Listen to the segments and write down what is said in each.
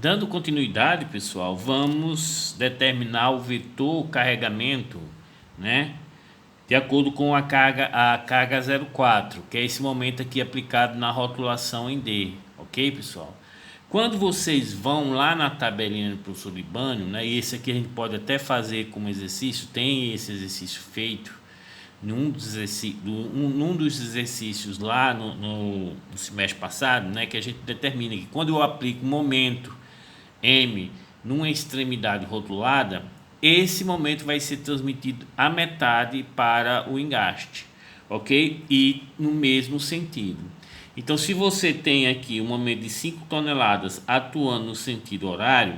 Dando continuidade, pessoal, vamos determinar o vetor carregamento, né? De acordo com a carga 04, que é esse momento aqui aplicado na rotulação em D, ok, pessoal? Quando vocês vão lá na tabelinha do professor Libânio, né? E esse aqui a gente pode até fazer como exercício, tem esse exercício feito num dos exercícios lá no semestre passado, né? Que a gente determina que quando eu aplico momento M numa extremidade rotulada, esse momento vai ser transmitido a metade para o engaste, ok? E no mesmo sentido. Então, se você tem aqui um momento de 5 toneladas atuando no sentido horário,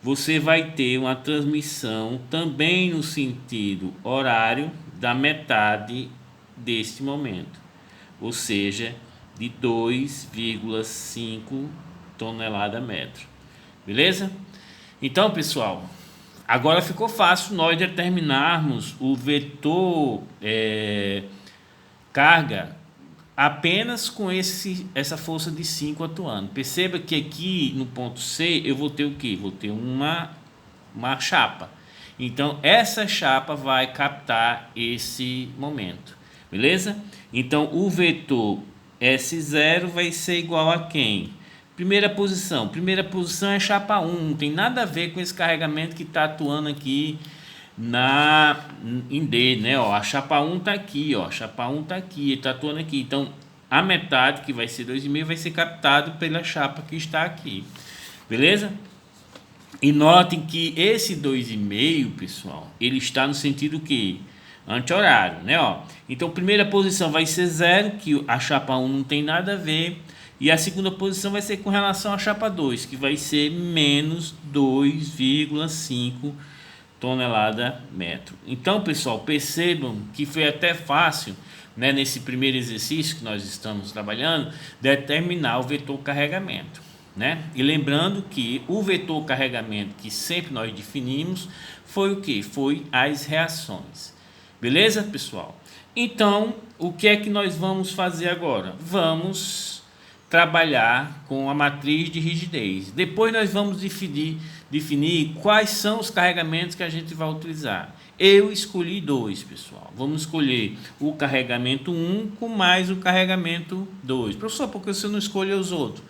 você vai ter uma transmissão também no sentido horário da metade deste momento, ou seja, de 2,5 tonelada metro. Beleza? Então, pessoal, agora ficou fácil nós determinarmos o vetor carga apenas com essa força de 5 atuando. Perceba que aqui no ponto C eu vou ter o que? Vou ter uma chapa. Então, essa chapa vai captar esse momento. Beleza? Então, o vetor S0 vai ser igual a quem? Primeira posição é chapa 1, não tem nada a ver com esse carregamento que está atuando aqui em D, né? Ó, a chapa 1 está aqui, ó, a chapa 1 está aqui, está atuando aqui. Então, a metade, que vai ser 2,5, vai ser captado pela chapa que está aqui. Beleza? E notem que esse 2,5, pessoal, ele está no sentido que anti-horário, né? Ó. Então, primeira posição vai ser 0, que a chapa 1 não tem nada a ver. E a segunda posição vai ser com relação à chapa 2, que vai ser menos 2,5 tonelada metro. Então, pessoal, percebam que foi até fácil, né, nesse primeiro exercício que nós estamos trabalhando, determinar o vetor carregamento, né? E lembrando que o vetor carregamento que sempre nós definimos foi o que? Foi as reações. Beleza, pessoal? Então, o que é que nós vamos fazer agora? Vamos trabalhar com a matriz de rigidez. Depois nós vamos definir quais são os carregamentos que a gente vai utilizar. Eu escolhi dois, pessoal. Vamos escolher o carregamento 1 com mais o carregamento 2. Professor, por que você não escolheu os outros?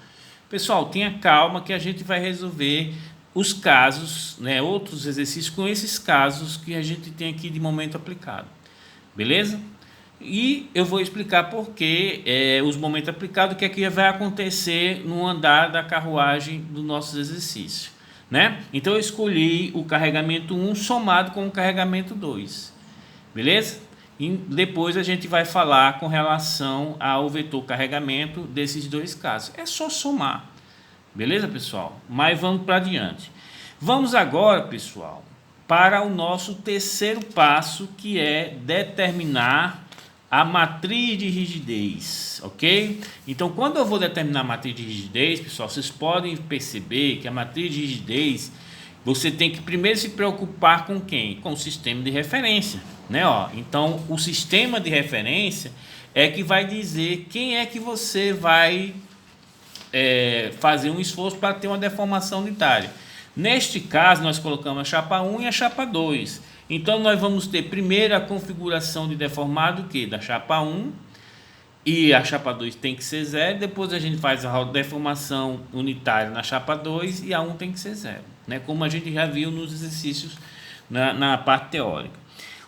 Pessoal, tenha calma que a gente vai resolver os casos, né, outros exercícios com esses casos que a gente tem aqui de momento aplicado. Beleza? E eu vou explicar por que os momentos aplicados, o que é que vai acontecer no andar da carruagem do nosso exercício, né? Então eu escolhi o carregamento 1 somado com o carregamento 2, beleza? E depois a gente vai falar com relação ao vetor carregamento desses dois casos. É só somar, beleza, pessoal? Mas vamos para adiante. Vamos agora, pessoal, para o nosso terceiro passo, que é determinar a matriz de rigidez, ok? Então, quando eu vou determinar a matriz de rigidez, pessoal, vocês podem perceber que a matriz de rigidez, você tem que primeiro se preocupar com quem? Com o sistema de referência, né? Ó, então, o sistema de referência é que vai dizer quem é que você vai fazer um esforço para ter uma deformação unitária. Neste caso, nós colocamos a chapa 1 e a chapa 2. Então, nós vamos ter primeiro a configuração de deformado da chapa 1, e a chapa 2 tem que ser 0, depois a gente faz a deformação unitária na chapa 2 e a 1 tem que ser 0, né? Como a gente já viu nos exercícios na parte teórica.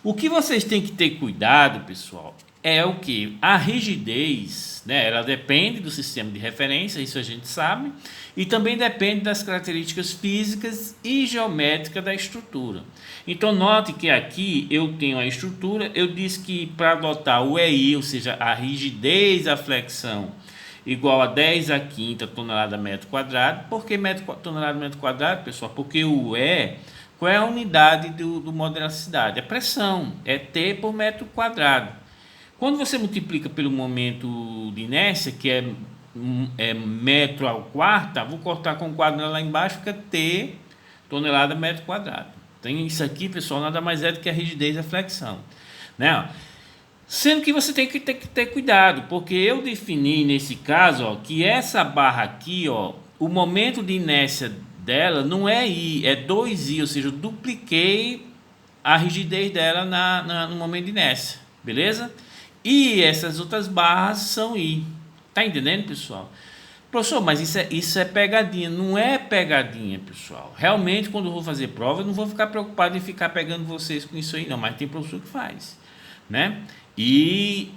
O que vocês têm que ter cuidado, pessoal, é o que? A rigidez, né, ela depende do sistema de referência, isso a gente sabe, e também depende das características físicas e geométricas da estrutura. Então, note que aqui eu tenho a estrutura, eu disse que para adotar o EI, ou seja, a rigidez, a flexão, igual a 10 a quinta tonelada metro quadrado. Por que tonelada metro quadrado, pessoal? Porque o E, qual é a unidade do modo de elasticidade? É pressão, é T por metro quadrado. Quando você multiplica pelo momento de inércia, que é metro ao quarto, vou cortar com o quadrado lá embaixo, fica T tonelada metro quadrado. Tem isso aqui, pessoal, nada mais é do que a rigidez e a flexão, né? Sendo que você tem que ter cuidado, porque eu defini nesse caso, ó, que essa barra aqui, ó, o momento de inércia dela não é I, é 2I, ou seja, eu dupliquei a rigidez dela no momento de inércia, beleza? E essas outras barras são I. Tá entendendo, pessoal? Professor, mas isso é pegadinha. Não é pegadinha, pessoal. Realmente, quando eu vou fazer prova, eu não vou ficar preocupado em ficar pegando vocês com isso aí, não. Mas tem professor que faz, né? E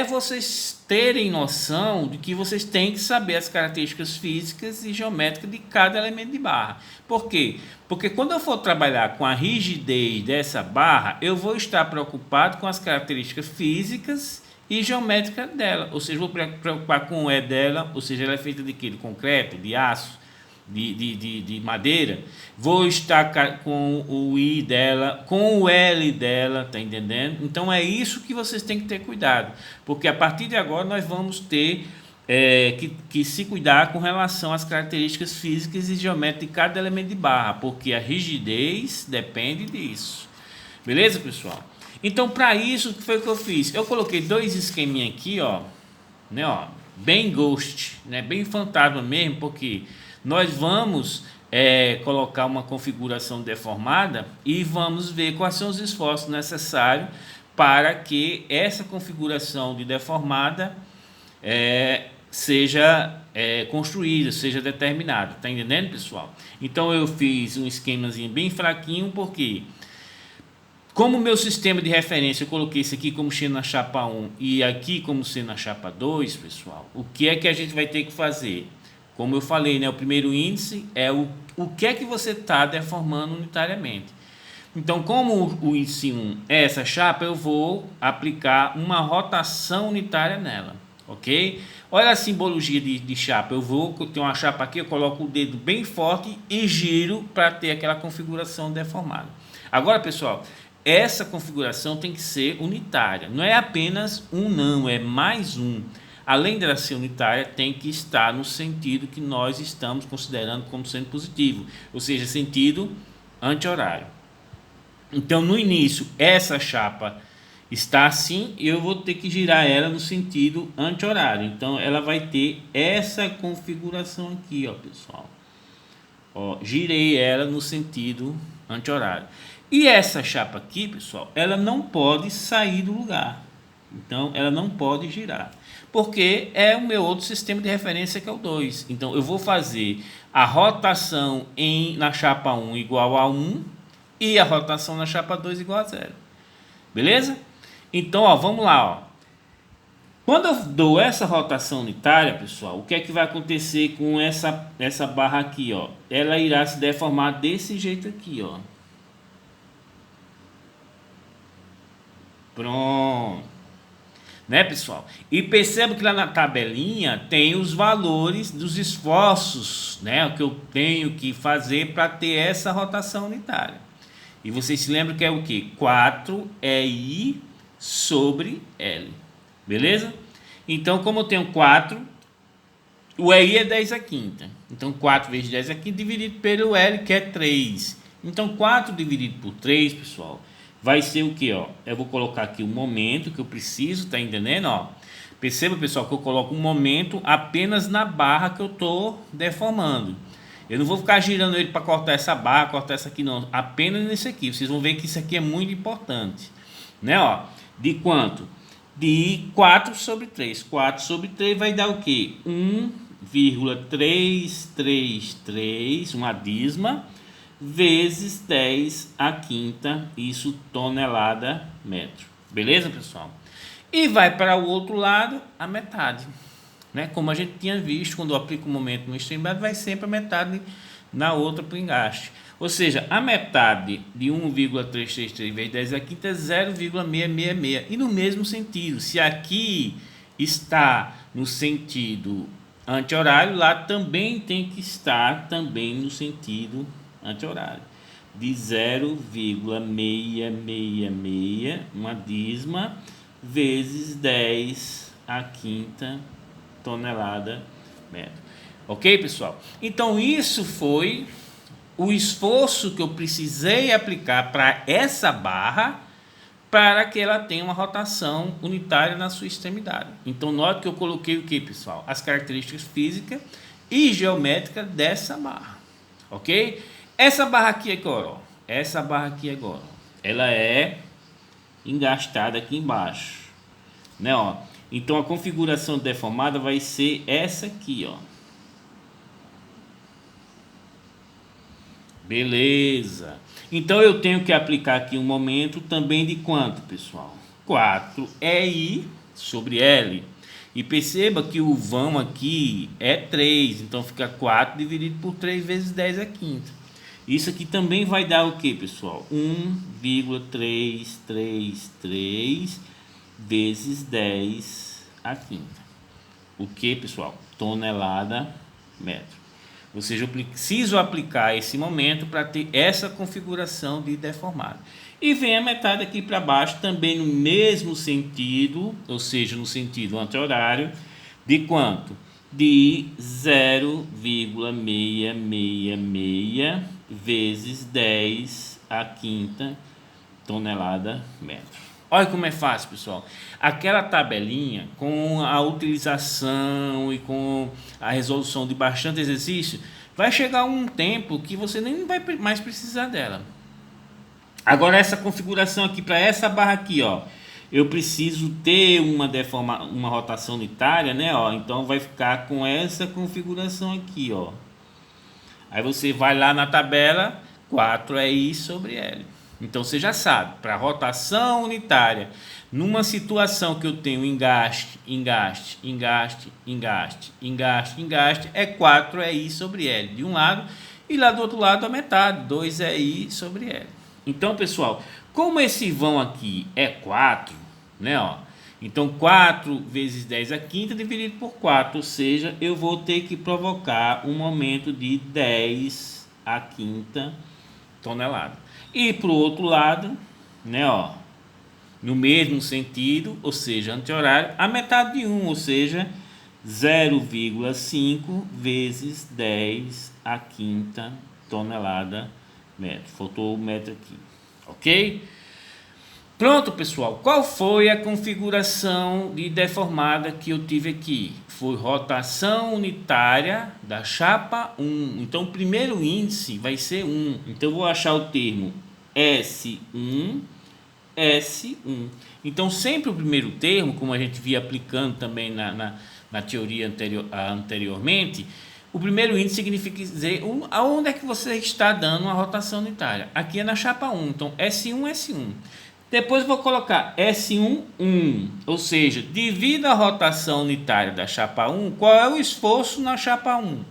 vocês terem noção de que vocês têm que saber as características físicas e geométricas de cada elemento de barra. Por quê? Porque quando eu for trabalhar com a rigidez dessa barra, eu vou estar preocupado com as características físicas e geométrica dela, ou seja, vou preocupar com o E dela, ou seja, ela é feita de quê? De concreto, de aço, de madeira. Vou estar com o I dela, com o L dela, tá entendendo? Então é isso que vocês têm que ter cuidado, porque a partir de agora nós vamos ter que se cuidar com relação às características físicas e geométricas de cada elemento de barra, porque a rigidez depende disso. Beleza, pessoal? Então, para isso, o que foi que eu fiz? Eu coloquei dois esqueminhas aqui, ó, né, ó, bem ghost, né, bem fantasma mesmo, porque nós vamos colocar uma configuração deformada e vamos ver quais são os esforços necessários para que essa configuração de deformada seja construída, seja determinada. Tá entendendo, pessoal? Então, eu fiz um esquemazinho bem fraquinho, porque como o meu sistema de referência, eu coloquei isso aqui como sendo na chapa 1 e aqui como sendo na chapa 2, pessoal, o que é que a gente vai ter que fazer? Como eu falei, né, o primeiro índice é o que é que você está deformando unitariamente. Então, como o índice 1 é essa chapa, eu vou aplicar uma rotação unitária nela, ok? Olha a simbologia de chapa. Eu vou ter uma chapa aqui, eu coloco o dedo bem forte e giro para ter aquela configuração deformada. Agora, pessoal, essa configuração tem que ser unitária. Não é apenas um, não, é mais um. Além dela ser unitária, tem que estar no sentido que nós estamos considerando como sendo positivo, ou seja, sentido anti-horário. Então, no início, essa chapa está assim e eu vou ter que girar ela no sentido anti-horário. Então, ela vai ter essa configuração aqui, ó, pessoal. Ó, girei ela no sentido anti-horário. E essa chapa aqui, pessoal, ela não pode sair do lugar. Então, ela não pode girar, porque é o meu outro sistema de referência, que é o 2. Então, eu vou fazer a rotação na chapa 1 igual a 1 e a rotação na chapa 2 igual a 0. Beleza? Então, ó, vamos lá. Ó. Quando eu dou essa rotação unitária, pessoal, o que é que vai acontecer com essa barra aqui? Ó? Ela irá se deformar desse jeito aqui, ó. Pronto. Né, pessoal? E perceba que lá na tabelinha tem os valores dos esforços, né, que eu tenho que fazer para ter essa rotação unitária. E vocês se lembram que é o que? 4EI sobre L. Beleza? Então, como eu tenho 4, o EI é 10 à quinta. Então, 4 vezes 10 à quinta dividido pelo L, que é 3. Então, 4 dividido por 3, pessoal, vai ser o que, ó? Eu vou colocar aqui o momento que eu preciso, tá entendendo, ó? Perceba, pessoal, que eu coloco um momento apenas na barra que eu tô deformando. Eu não vou ficar girando ele para cortar essa barra, cortar essa aqui, não. Apenas nesse aqui. Vocês vão ver que isso aqui é muito importante, né, ó? De quanto? De 4 sobre 3. 4 sobre 3 vai dar o quê? 1,333, uma dízima, vezes 10 à quinta, isso tonelada metro. Beleza, pessoal? E vai para o outro lado a metade, né? Como a gente tinha visto, quando eu aplico o momento no extremidade, vai sempre a metade na outra para o engaste. Ou seja, a metade de 1,333 vezes 10 à quinta é 0,666. E no mesmo sentido, se aqui está no sentido anti-horário, lá também tem que estar também no sentido anti-horário, de 0,666, uma dízima, vezes 10 à quinta tonelada metro. Ok, pessoal? Então, isso foi o esforço que eu precisei aplicar para essa barra, para que ela tenha uma rotação unitária na sua extremidade. Então, note que eu coloquei o que, pessoal? As características físicas e geométricas dessa barra. ok? Essa barra aqui agora, ó, essa barra aqui agora, ela é engastada aqui embaixo, né, ó. Então a configuração deformada vai ser essa aqui, ó. Beleza. Então eu tenho que aplicar aqui um momento também de quanto, pessoal? 4EI sobre L. E perceba que o vão aqui é 3, então fica 4 dividido por 3 vezes 10 à quinta. Isso aqui também vai dar o que, pessoal? 1,333 vezes 10 à quinta. O que, pessoal? Tonelada metro. Ou seja, eu preciso aplicar esse momento para ter essa configuração de deformado. E vem a metade aqui para baixo, também no mesmo sentido, ou seja, no sentido anti-horário, de quanto? De 0,666 vezes 10 à quinta tonelada metro. Olha como é fácil, pessoal. Aquela tabelinha com a utilização e com a resolução de bastante exercício, vai chegar um tempo que você nem vai mais precisar dela. Agora essa configuração aqui para essa barra aqui, ó, eu preciso ter uma rotação unitária, né, ó? Então vai ficar com essa configuração aqui, ó. Aí você vai lá na tabela, 4EI sobre L. Então você já sabe, para rotação unitária, numa situação que eu tenho engaste, é 4EI sobre L de um lado, e lá do outro lado a metade, 2EI sobre L. Então, pessoal, como esse vão aqui é 4, né, ó, então 4 vezes 10 à quinta dividido por 4, ou seja, eu vou ter que provocar um momento de 10 à quinta tonelada. E para o outro lado, né, ó, no mesmo sentido, ou seja, anti-horário, a metade de 1, ou seja, 0,5 vezes 10 à quinta tonelada metro. Faltou o metro aqui, ok? Pronto, pessoal. Qual foi a configuração de deformada que eu tive aqui? Foi rotação unitária da chapa 1. Então, o primeiro índice vai ser 1. Então, eu vou achar o termo S1, S1. Então, sempre o primeiro termo, como a gente via aplicando também na teoria anteriormente, o primeiro índice significa dizer aonde é que você está dando uma rotação unitária. Aqui é na chapa 1. Então, S1, S1. Depois vou colocar S1, 1, ou seja, devido à rotação unitária da chapa 1, qual é o esforço na chapa 1?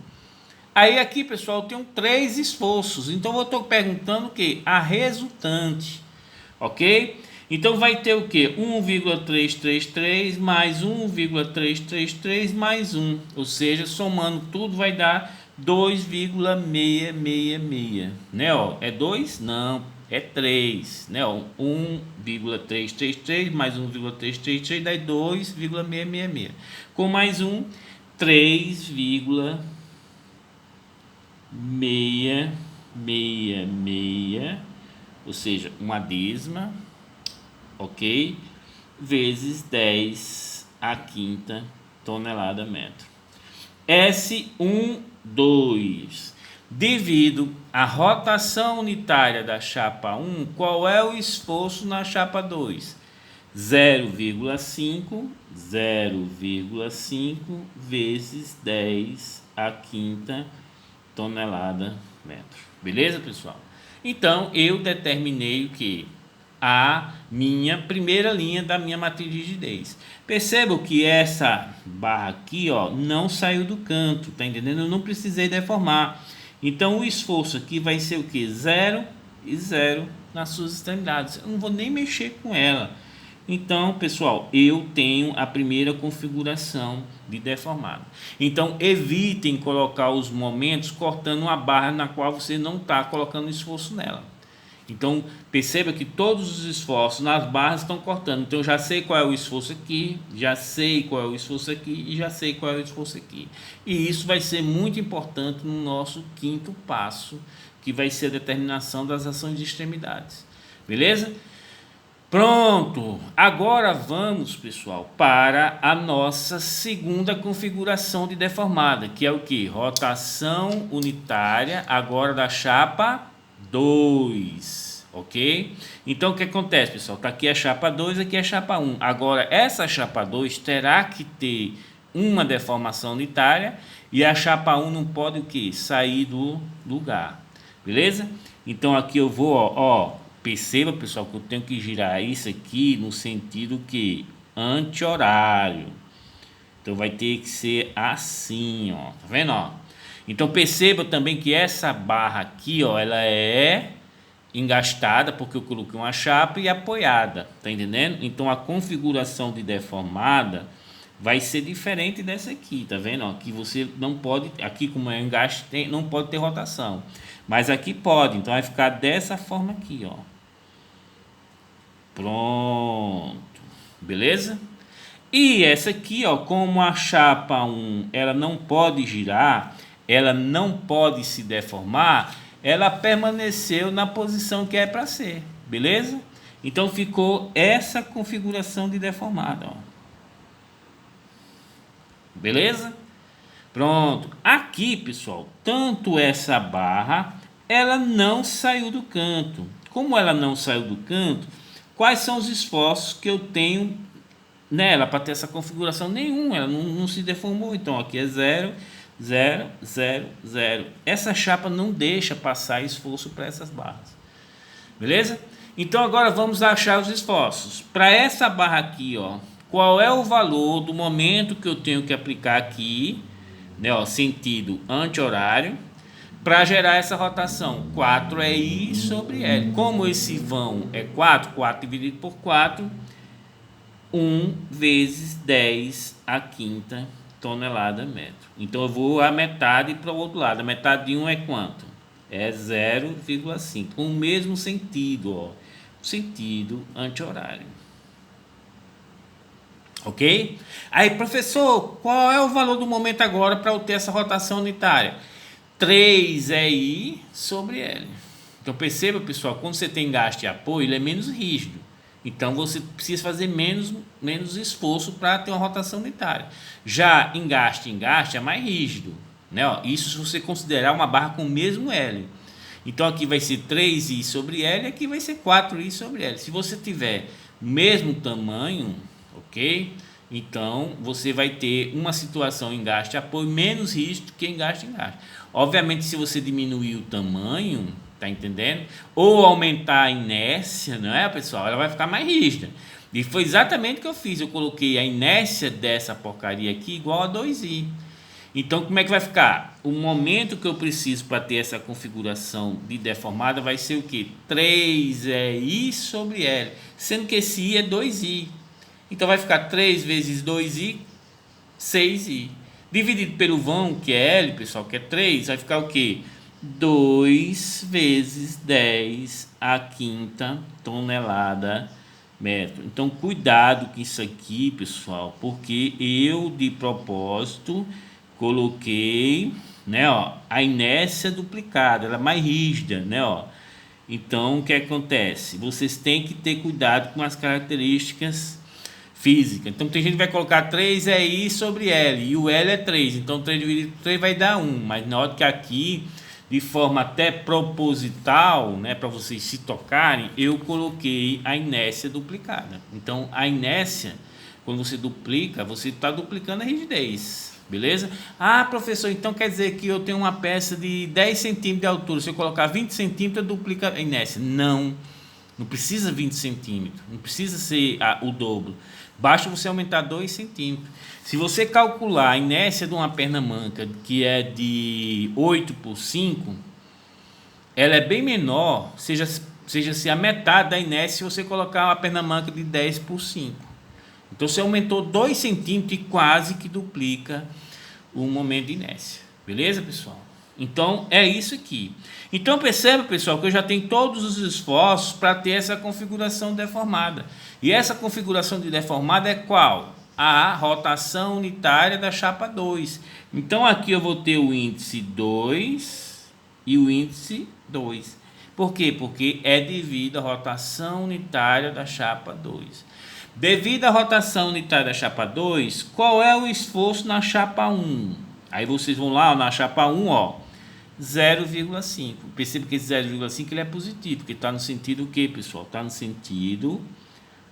Aí aqui, pessoal, eu tenho 3 esforços, então eu estou perguntando o que? A resultante, ok? Então vai ter o que? 1,333 mais 1,333 mais 1, ou seja, somando tudo vai dar 2,666, né? Ó, é 2? Não. É 3, né? 1,333 mais 1,333 dá 2,666. Com mais 1, 3,666, ou seja, uma dízima, ok? Vezes 10 à quinta tonelada metro. S1, 2. Devido à rotação unitária da chapa 1, qual é o esforço na chapa 2? 0,5 vezes 10 à quinta tonelada metro. Beleza, pessoal? Então, eu determinei o que? A minha primeira linha da minha matriz de rigidez. Percebam que essa barra aqui, ó, não saiu do canto, tá entendendo? Eu não precisei deformar. Então, o esforço aqui vai ser o que? 0 e 0 nas suas extremidades. Eu não vou nem mexer com ela. Então, pessoal, eu tenho a primeira configuração de deformado. Então, evitem colocar os momentos cortando uma barra na qual você não está colocando esforço nela. Então, perceba que todos os esforços nas barras estão cortando. Então, eu já sei qual é o esforço aqui, já sei qual é o esforço aqui e já sei qual é o esforço aqui. E isso vai ser muito importante no nosso quinto passo, que vai ser a determinação das ações de extremidades. Beleza? Pronto, agora vamos, pessoal, para a nossa segunda configuração de deformada, que é o que? Rotação unitária, agora da chapa 2, ok? Então, o que acontece, pessoal? Tá aqui a chapa 2, aqui a chapa 1. Agora, essa chapa 2 terá que ter uma deformação unitária e a chapa 1 não pode o que? Sair do lugar, beleza? Então, aqui eu vou, ó, perceba, pessoal, que eu tenho que girar isso aqui no sentido que anti-horário. Então vai ter que ser assim, ó. Tá vendo, ó? Então perceba também que essa barra aqui, ó, ela é engastada porque eu coloquei uma chapa e apoiada, tá entendendo? Então a configuração de deformada vai ser diferente dessa aqui, tá vendo? Ó, aqui você não pode, aqui como é engaste, não pode ter rotação. Mas aqui pode, então vai ficar dessa forma aqui, ó. Pronto. Beleza? E essa aqui, ó, como a chapa 1, ela não pode girar, ela não pode se deformar, ela permaneceu na posição que é para ser, beleza? Então ficou essa configuração de deformada, ó. Beleza? Pronto. Aqui, pessoal, tanto essa barra, ela não saiu do canto. Como ela não saiu do canto, quais são os esforços que eu tenho nela para ter essa configuração? Nenhum, ela não se deformou. Então aqui é 0, 0, 0, 0. Essa chapa não deixa passar esforço para essas barras. Beleza? Então agora vamos achar os esforços. Para essa barra aqui, ó, qual é o valor do momento que eu tenho que aplicar aqui, né, ó, sentido anti-horário, para gerar essa rotação? 4 é I sobre L. Como esse vão é 4, 4 dividido por 4, 1 vezes 10 a quinta tonelada metro. Então eu vou a metade para o outro lado. A metade de 1 é quanto? É 0,5. Com o mesmo sentido, ó. Sentido anti-horário. Ok? Aí, professor, qual é o valor do momento agora para eu ter essa rotação unitária? 3 é I sobre L. Então perceba, pessoal, quando você tem engaste e apoio, ele é menos rígido. Então você precisa fazer menos esforço para ter uma rotação unitária. Já engaste é mais rígido, né? Ó, isso se você considerar uma barra com o mesmo L. Então aqui vai ser 3I sobre L, aqui vai ser 4I sobre L. Se você tiver o mesmo tamanho, ok? Então você vai ter uma situação engaste apoio menos rígido que engaste. Obviamente, se você diminuir o tamanho, tá entendendo? Ou aumentar a inércia, não é, pessoal? Ela vai ficar mais rígida. E foi exatamente o que eu fiz. Eu coloquei a inércia dessa porcaria aqui igual a 2i. Então, como é que vai ficar? O momento que eu preciso para ter essa configuração de deformada vai ser o que? 3 é I sobre L, sendo que esse I é 2i. Então, vai ficar 3 vezes 2i, 6i. Dividido pelo vão, que é L, pessoal, que é 3, vai ficar o quê? 2 vezes 10 a quinta tonelada metro. Então, cuidado com isso aqui, pessoal, porque eu, de propósito, coloquei, né, ó, a inércia duplicada, ela é mais rígida, né, ó. Então, o que acontece? Vocês têm que ter cuidado com as características físicas. Então, tem gente que vai colocar 3 é I sobre L, e o L é 3, então 3 dividido por 3 vai dar 1, mas na hora que aqui, de forma até proposital, né, para vocês se tocarem, eu coloquei a inércia duplicada. Então, a inércia, quando você duplica, você está duplicando a rigidez. Beleza? Ah, professor, então quer dizer que eu tenho uma peça de 10 centímetros de altura. Se eu colocar 20 centímetros, duplica a inércia. Não precisa 20 centímetros. Não precisa ser o dobro. Basta você aumentar 2 centímetros. Se você calcular a inércia de uma perna manca, que é de 8 por 5, ela é bem menor, seja-se a metade da inércia se você colocar uma perna manca de 10 por 5. Então, você aumentou 2 centímetros e quase que duplica o momento de inércia. Beleza, pessoal? Então, é isso aqui. Então, perceba, pessoal, que eu já tenho todos os esforços para ter essa configuração deformada. E essa configuração de deformada é qual? A rotação unitária da chapa 2. Então, aqui eu vou ter o índice 2 e o índice 2. Por quê? Porque é devido à rotação unitária da chapa 2. Devido à rotação unitária da chapa 2, qual é o esforço na chapa 1? Aí vocês vão lá, ó, na chapa 1, ó, 0,5. Perceba que esse 0,5 ele é positivo, porque está no sentido o quê, pessoal? Está no sentido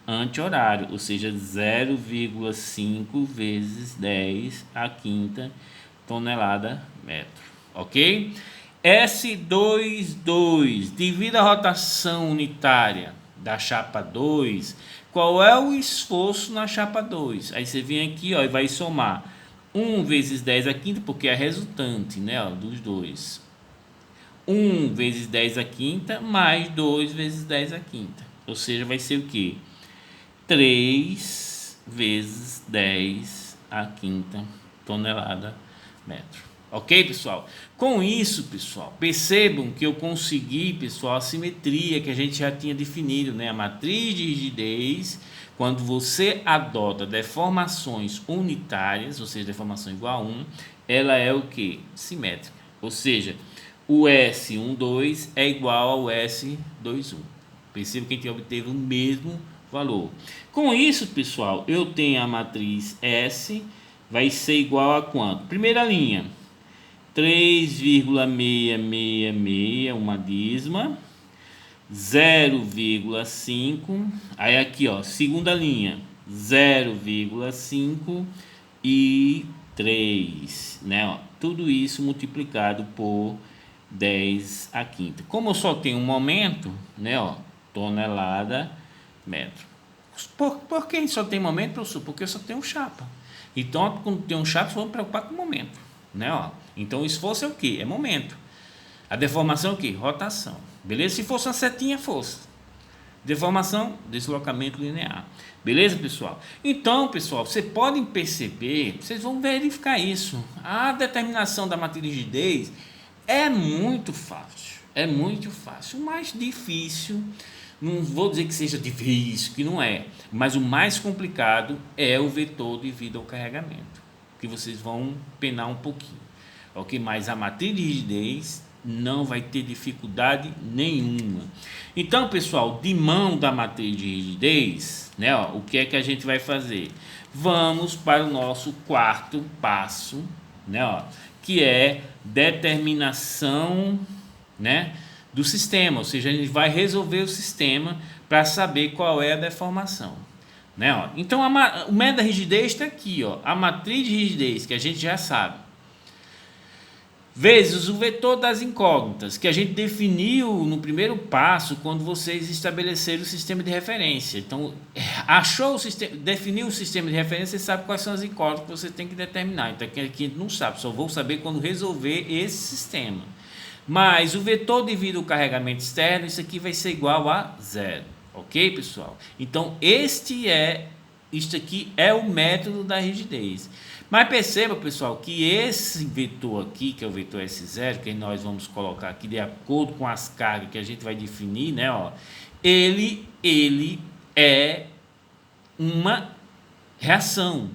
anti-horário, ou seja, 0,5 vezes 10 a quinta tonelada metro, ok? S22, devido à rotação unitária da chapa 2, qual é o esforço na chapa 2? Aí você vem aqui, ó, e vai somar 1 vezes 10 a quinta, porque é a resultante, né, ó, dos dois. 1 vezes 10 a quinta, mais 2 vezes 10 a quinta. Ou seja, vai ser o quê? 3 vezes 10 a quinta tonelada metro. Ok, pessoal? Com isso, pessoal, percebam que eu consegui, pessoal, a simetria que a gente já tinha definido, né? A matriz de rigidez, quando você adota deformações unitárias, ou seja, deformação igual a 1, ela é o que? Simétrica. Ou seja, o S12 é igual ao S21. Perceba que a gente obteve o mesmo valor. Com isso, pessoal, eu tenho a matriz S, vai ser igual a quanto? Primeira linha, 3,666, uma dízima, 0,5, aí aqui, ó, segunda linha, 0,5 e 3, né, ó, tudo isso multiplicado por 10 a quinta. Como eu só tenho um momento, né, ó, tonelada metro. Por que só tem momento, professor? Porque eu só tenho chapa. Então, quando tem um chapa, vamos preocupar com o momento, né, ó. Então, o esforço é o que? É momento. A deformação é o que? Rotação. Beleza? Se fosse uma setinha, força. Deformação, deslocamento linear. Beleza, pessoal? Então, pessoal, vocês podem perceber, vocês vão verificar isso. A determinação da matriz de rigidez é muito fácil. É muito fácil. O mais difícil, não vou dizer que seja difícil, que não é, mas o mais complicado é o vetor devido ao carregamento, que vocês vão penar um pouquinho. Ok? Mas a matriz de rigidez não vai ter dificuldade nenhuma. Então, pessoal, de mão da matriz de rigidez, né, ó, o que é que a gente vai fazer? Vamos para o nosso quarto passo, né, ó, que é determinação, né, do sistema, ou seja, a gente vai resolver o sistema para saber qual é a deformação, né, ó. Então, o método da rigidez está aqui, ó, a matriz de rigidez, que a gente já sabe, vezes o vetor das incógnitas, que a gente definiu no primeiro passo, quando vocês estabeleceram o sistema de referência. Então, achou o sistema, definiu o sistema de referência, você sabe quais são as incógnitas que você tem que determinar. Então, aqui a gente não sabe, só vou saber quando resolver esse sistema. Mas o vetor devido ao carregamento externo, isso aqui vai ser igual a 0. Ok, pessoal? Então, isto aqui é o método da rigidez. Mas perceba, pessoal, que esse vetor aqui, que é o vetor S0, que nós vamos colocar aqui de acordo com as cargas que a gente vai definir, né, ó, ele é uma reação.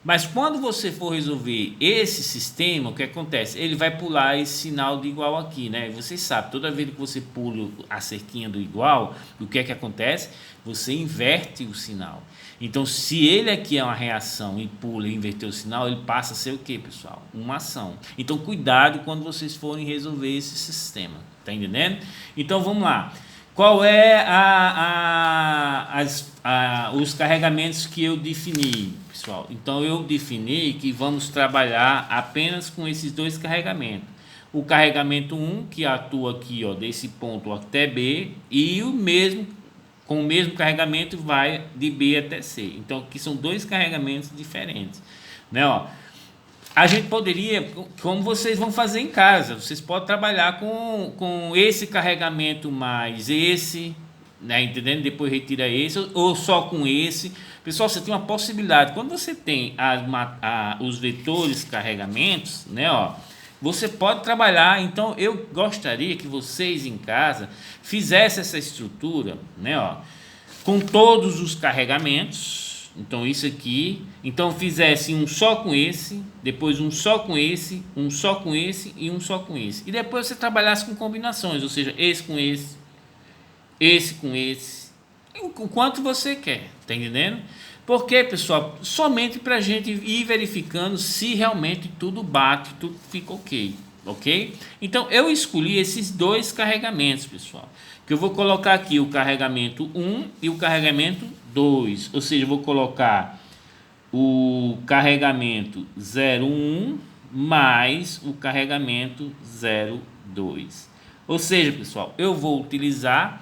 Mas quando você for resolver esse sistema, o que acontece? Ele vai pular esse sinal de igual aqui, né? Vocês sabem, toda vez que você pula a cerquinha do igual, o que é que acontece? Você inverte o sinal. Então, se ele aqui é uma reação e pula e inverter o sinal, ele passa a ser o que, pessoal? Uma ação. Então, cuidado quando vocês forem resolver esse sistema. Tá entendendo? Então, vamos lá. Qual é os carregamentos que eu defini, pessoal? Então, eu defini que vamos trabalhar apenas com esses dois carregamentos. O carregamento 1, que atua aqui, ó, desse ponto até B, e o mesmo, com o mesmo carregamento, vai de B até C. Então, aqui são dois carregamentos diferentes, né, ó. A gente poderia, como vocês vão fazer em casa, vocês podem trabalhar com esse carregamento mais esse, né, entendendo? Depois retira esse, ou só com esse. Pessoal, você tem uma possibilidade. Quando você tem os vetores carregamentos, né, ó, você pode trabalhar. Então, eu gostaria que vocês em casa fizessem essa estrutura, né, ó, com todos os carregamentos, Então isso aqui, então fizesse um só com esse, depois um só com esse, um só com esse e um só com esse. E depois você trabalhasse com combinações, ou seja, esse com esse com esse, o quanto você quer, tá entendendo? Porque, pessoal, somente para a gente ir verificando se realmente tudo bate, tudo fica ok, ok? Então eu escolhi esses dois carregamentos, pessoal, que eu vou colocar aqui o carregamento 1 e o carregamento 2, ou seja, eu vou colocar o carregamento 01 mais o carregamento 02. Ou seja, pessoal, eu vou utilizar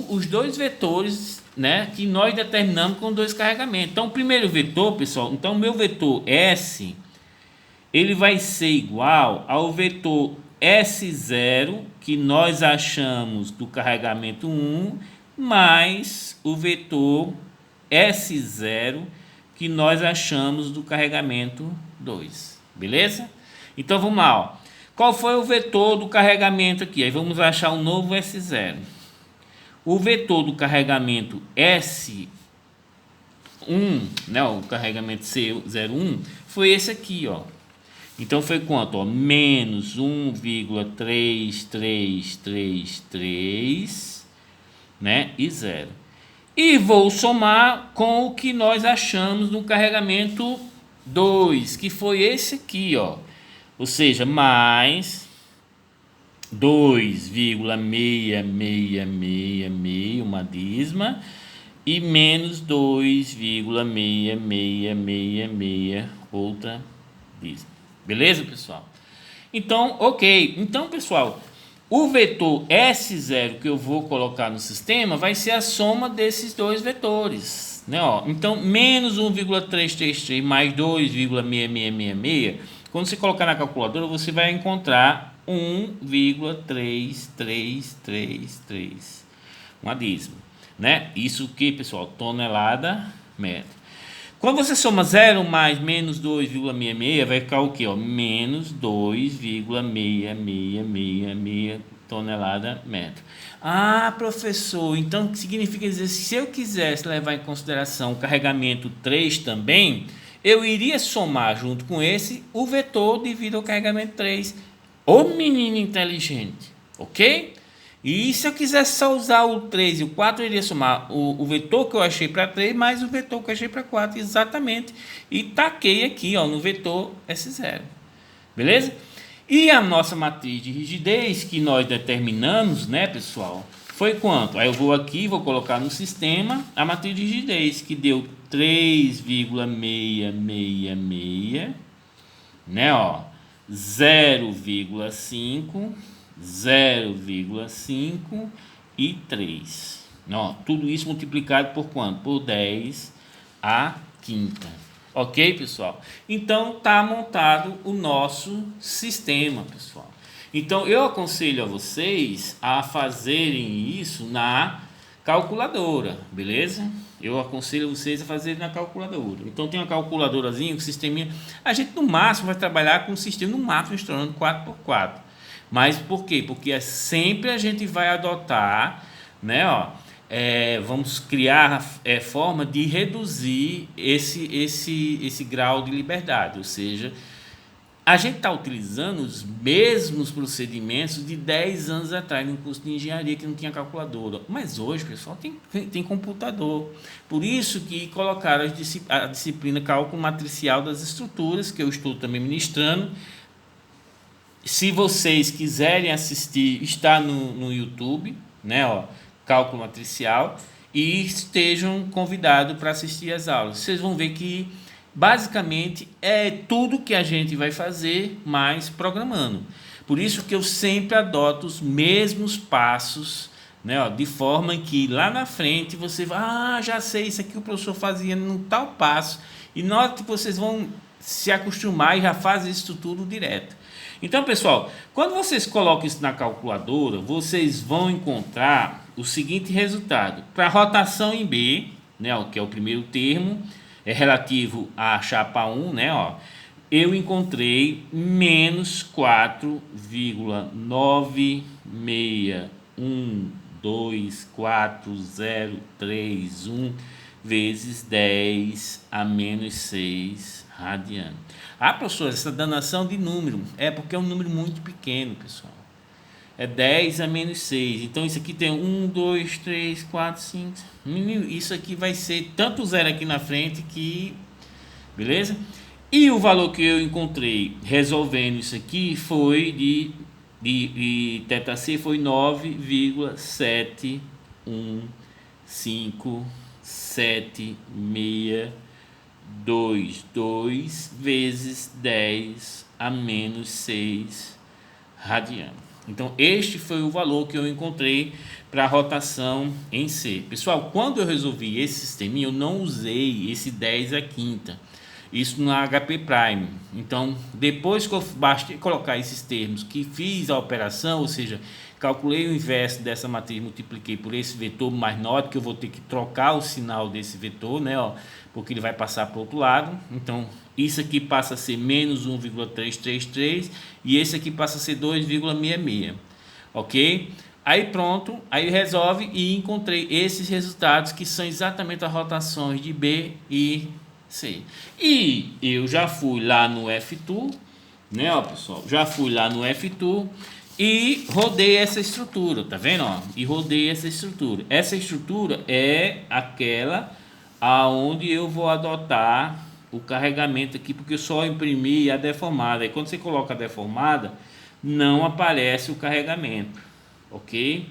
os dois vetores, né, que nós determinamos com dois carregamentos. Então, o primeiro vetor, pessoal, então o meu vetor S, ele vai ser igual ao vetor S0 que nós achamos do carregamento 1 mais o vetor S0 que nós achamos do carregamento 2, beleza? Então vamos lá, ó. Qual foi o vetor do carregamento aqui? Aí vamos achar um novo S0. O vetor do carregamento S1, né, o carregamento C01, foi esse aqui, ó. Então foi quanto? Ó? Menos 1,3333, né, e 0. E vou somar com o que nós achamos no carregamento 2, que foi esse aqui, ó. Ou seja, mais 2,6666, uma dízima, e menos 2,6666, outra dízima. Beleza, pessoal? Então, ok. Então, pessoal, o vetor S0 que eu vou colocar no sistema vai ser a soma desses dois vetores, né? Ó, então, menos 1,333 mais 2,6666, quando você colocar na calculadora, você vai encontrar 1,3333, uma dízima, né? Isso que, pessoal, tonelada metro. Quando você soma 0 mais menos 2,66, vai ficar o quê? Ó? Menos 2,6666 tonelada metro. Ah, professor, então significa dizer, se eu quisesse levar em consideração o carregamento 3 também, eu iria somar junto com esse o vetor devido ao carregamento 3. Ô menino inteligente, ok? E se eu quisesse só usar o 3 e o 4, eu iria somar o vetor que eu achei para 3 mais o vetor que eu achei para 4, exatamente. E taquei aqui, ó, no vetor S0. Beleza? E a nossa matriz de rigidez que nós determinamos, né, pessoal, foi quanto? Aí eu vou aqui, vou colocar no sistema a matriz de rigidez, que deu 3,666, né, ó, 0,5, 0,5 e 3. Ó, tudo isso multiplicado por quanto? Por 10 a quinta. Ok, pessoal? Então, tá montado o nosso sistema, pessoal. Então, eu aconselho a vocês a fazerem isso na calculadora, beleza? Eu aconselho vocês a fazerem na calculadora. Então, tem uma calculadorazinha, um sisteminha. A gente, no máximo, vai trabalhar com um sistema, no máximo, estourando 4x4. Mas por quê? Porque sempre a gente vai adotar, né, ó, vamos criar forma de reduzir esse grau de liberdade, ou seja, a gente está utilizando os mesmos procedimentos de 10 anos atrás no curso de engenharia que não tinha calculadora, mas hoje, pessoal, tem computador. Por isso que colocaram a disciplina Cálculo Matricial das Estruturas, que eu estou também ministrando. Se vocês quiserem assistir, está no YouTube, né, ó, Cálculo Matricial, e estejam convidados para assistir as aulas. Vocês vão ver que basicamente é tudo que a gente vai fazer, mas programando. Por isso que eu sempre adoto os mesmos passos, né, ó, de forma que lá na frente você vai, já sei, isso aqui o professor fazia num tal passo, e note que vocês vão se acostumar e já fazem isso tudo direto. Então, pessoal, quando vocês colocam isso na calculadora, vocês vão encontrar o seguinte resultado. Para a rotação em B, né, ó, que é o primeiro termo, é relativo à chapa 1, né, ó, eu encontrei menos 4,9612403 vezes 10 a menos 6 radiano. Ah, professor, essa danação de número é porque é um número muito pequeno, pessoal. É 10 a menos 6. Então isso aqui tem 1, 2, 3, 4, 5. Isso aqui vai ser tanto zero aqui na frente que... Beleza? E o valor que eu encontrei resolvendo isso aqui foi de θc foi 9,7157622 vezes 10 a menos 6 radiano. Então este foi o valor que eu encontrei para a rotação em C. Pessoal, quando eu resolvi esse sisteminha, eu não usei esse 10 à quinta. Isso no HP Prime. Então, depois que eu bastei colocar esses termos, que fiz a operação, ou seja, calculei o inverso dessa matriz, multipliquei por esse vetor mais nó, que eu vou ter que trocar o sinal desse vetor, né, ó, porque ele vai passar para o outro lado. Então, isso aqui passa a ser menos 1,333 e esse aqui passa a ser 2,66, ok? Aí pronto, aí resolve e encontrei esses resultados que são exatamente as rotações de B e C. E eu já fui lá no F2, né, ó, pessoal? Já fui lá no F2 e rodei essa estrutura, tá vendo, ó? E rodei essa estrutura. Essa estrutura é aquela aonde eu vou adotar o carregamento aqui, porque eu só imprimi a deformada. E quando você coloca a deformada, não aparece o carregamento, ok?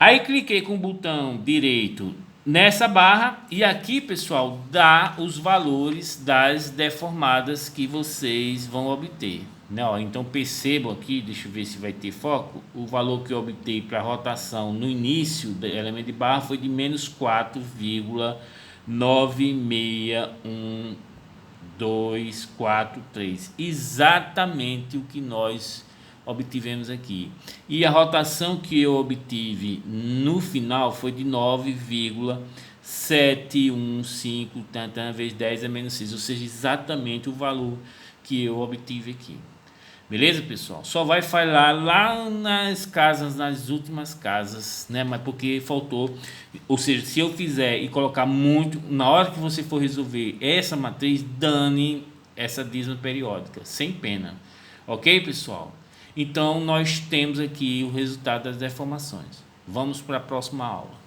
Aí cliquei com o botão direito nessa barra e aqui, pessoal, dá os valores das deformadas que vocês vão obter, né? Ó, então percebam aqui, deixa eu ver se vai ter foco, o valor que eu obtei para rotação no início do elemento de barra foi de menos 4,961243, exatamente o que nós obtivemos aqui. E a rotação que eu obtive no final foi de 9,715 vezes 10 a menos 6, ou seja, exatamente o valor que eu obtive aqui. Beleza, pessoal? Só vai falhar lá nas casas, nas últimas casas, né? Mas porque faltou, ou seja, se eu fizer e colocar muito, na hora que você for resolver essa matriz, dane essa dízima periódica, sem pena. Ok, pessoal? Então, nós temos aqui o resultado das deformações. Vamos para a próxima aula.